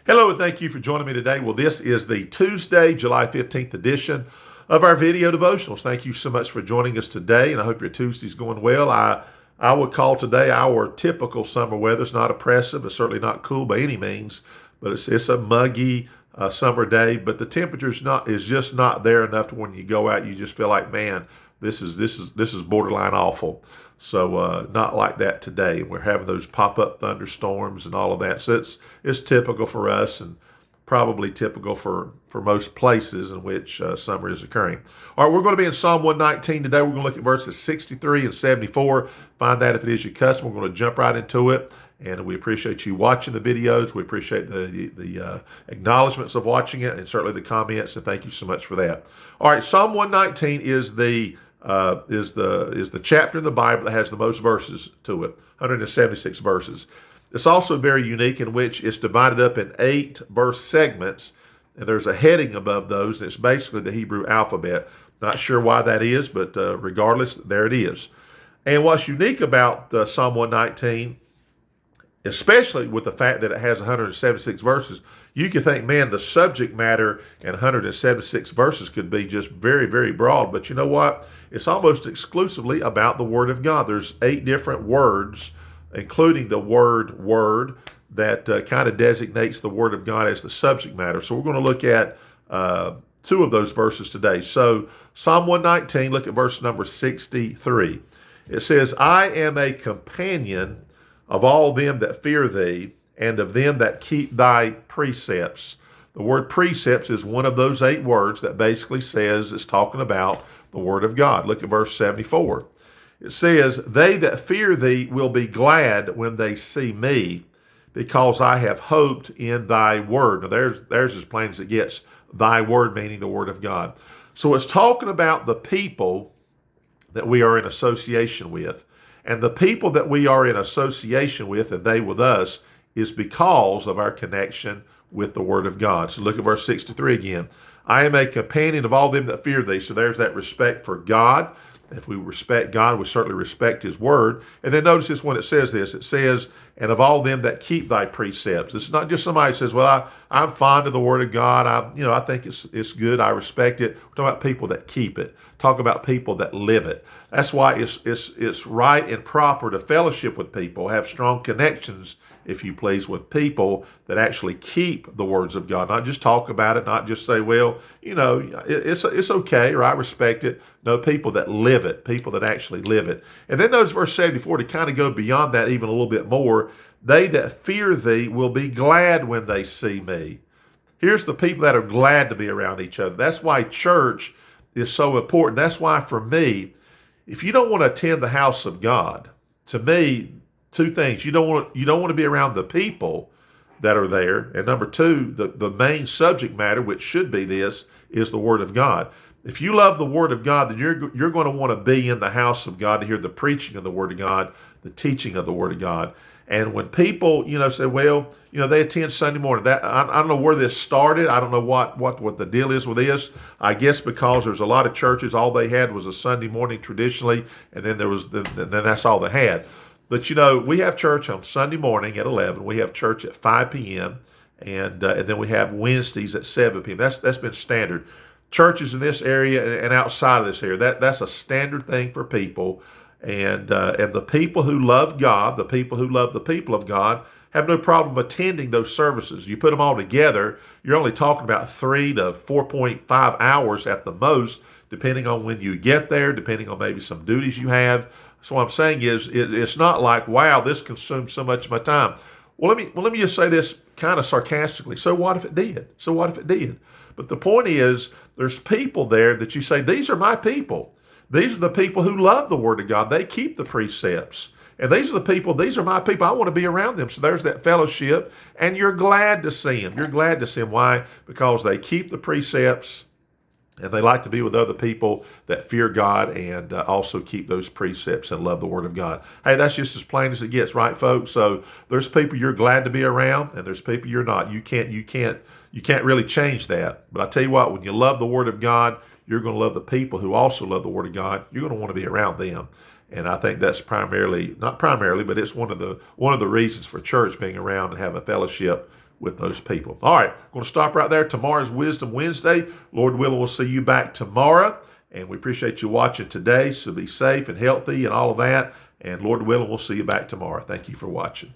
Hello, and thank you for joining me today. Well, this is the Tuesday, July 15th edition of our video devotionals. Thank you so much for joining us today, and I hope your Tuesday's going well. I would call today our typical summer weather. It's not oppressive. It's certainly not cool by any means, but it's a muggy summer day. But the temperature is just not there enough to when you go out, you just feel like, man, this is borderline awful. So not like that today. We're having those pop-up thunderstorms and all of that. So it's typical for us and probably typical for most places in which summer is occurring. All right, we're going to be in Psalm 119 today. We're going to look at verses 63 and 74. Find that if it is your custom. We're going to jump right into it. And we appreciate you watching the videos. We appreciate the acknowledgments of watching it and certainly the comments. And thank you so much for that. All right, Psalm 119 is the chapter in the Bible that has the most verses to it, 176 verses. It's also very unique in which it's divided up in 8 verse segments, and there's a heading above those, and it's basically the Hebrew alphabet. Not sure why that is, but regardless, there it is. And what's unique about Psalm 119, especially with the fact that it has 176 verses, you could think, man, the subject matter in 176 verses could be just very, very broad. But you know what? It's almost exclusively about the Word of God. There's 8 different words, including the word, that kind of designates the Word of God as the subject matter. So we're going to look at 2 of those verses today. So Psalm 119, look at verse number 63. It says, I am a companion of all them that fear thee, and of them that keep thy precepts. The word precepts is one of those 8 words that basically says it's talking about the Word of God. Look at verse 74. It says, they that fear thee will be glad when they see me, because I have hoped in thy word. Now there's as plain as it gets. Thy word meaning the Word of God. So it's talking about the people that we are in association with. And the people that we are in association with, and they with us, is because of our connection with the Word of God. So look at verse 63 again. I am a companion of all them that fear thee. So there's that respect for God. If we respect God, we certainly respect His Word. And then notice this when it says this. It says, and of all them that keep thy precepts. It's not just somebody who says, well, I'm fond of the Word of God. I think it's good. I respect it. We're talking about people that keep it. Talk about people that live it. That's why it's right and proper to fellowship with people, have strong connections, if you please, with people that actually keep the words of God. Not just talk about it, not just say, well, it's okay, or I respect it. No, people that live it, people that actually live it. And then notice verse 74, to kind of go beyond that even a little bit more. They that fear thee will be glad when they see me. Here's the people that are glad to be around each other. That's why church is so important. That's why for me, if you don't want to attend the house of God, to me, 2 things. You don't want to be around the people that are there. And number 2, the main subject matter, which should be this, is the Word of God. If you love the Word of God, then you're going to want to be in the house of God to hear the preaching of the Word of God, the teaching of the Word of God. And when people, say, well, they attend Sunday morning. I don't know where this started. I don't know what the deal is with this. I guess because there's a lot of churches, all they had was a Sunday morning traditionally, and then then that's all they had. But we have church on Sunday morning at 11. We have church at 5 p.m. and then we have Wednesdays at 7 p.m. That's been standard. Churches in this area and outside of this area, that's a standard thing for people. And the people who love God, the people who love the people of God, have no problem attending those services. You put them all together, you're only talking about 3 to 4.5 hours at the most, depending on when you get there, depending on maybe some duties you have. So what I'm saying is, it's not like, wow, this consumes so much of my time. Well, let me just say this kind of sarcastically. So what if it did? So what if it did? But the point is, there's people there that you say, these are my people. These are the people who love the Word of God. They keep the precepts. And these are my people. I want to be around them. So there's that fellowship. And you're glad to see them. You're glad to see them. Why? Because they keep the precepts. And they like to be with other people that fear God and also keep those precepts and love the Word of God. Hey, that's just as plain as it gets, right, folks? So there's people you're glad to be around, and there's people you're not. You can't really change that. But I tell you what, when you love the Word of God, you're going to love the people who also love the Word of God. You're going to want to be around them. And I think that's not primarily, but it's one of the reasons for church being around and having a fellowship with those people. All right, I'm going to stop right there. Tomorrow's Wisdom Wednesday. Lord willing, we'll see you back tomorrow. And we appreciate you watching today. So be safe and healthy and all of that. And Lord willing, we'll see you back tomorrow. Thank you for watching.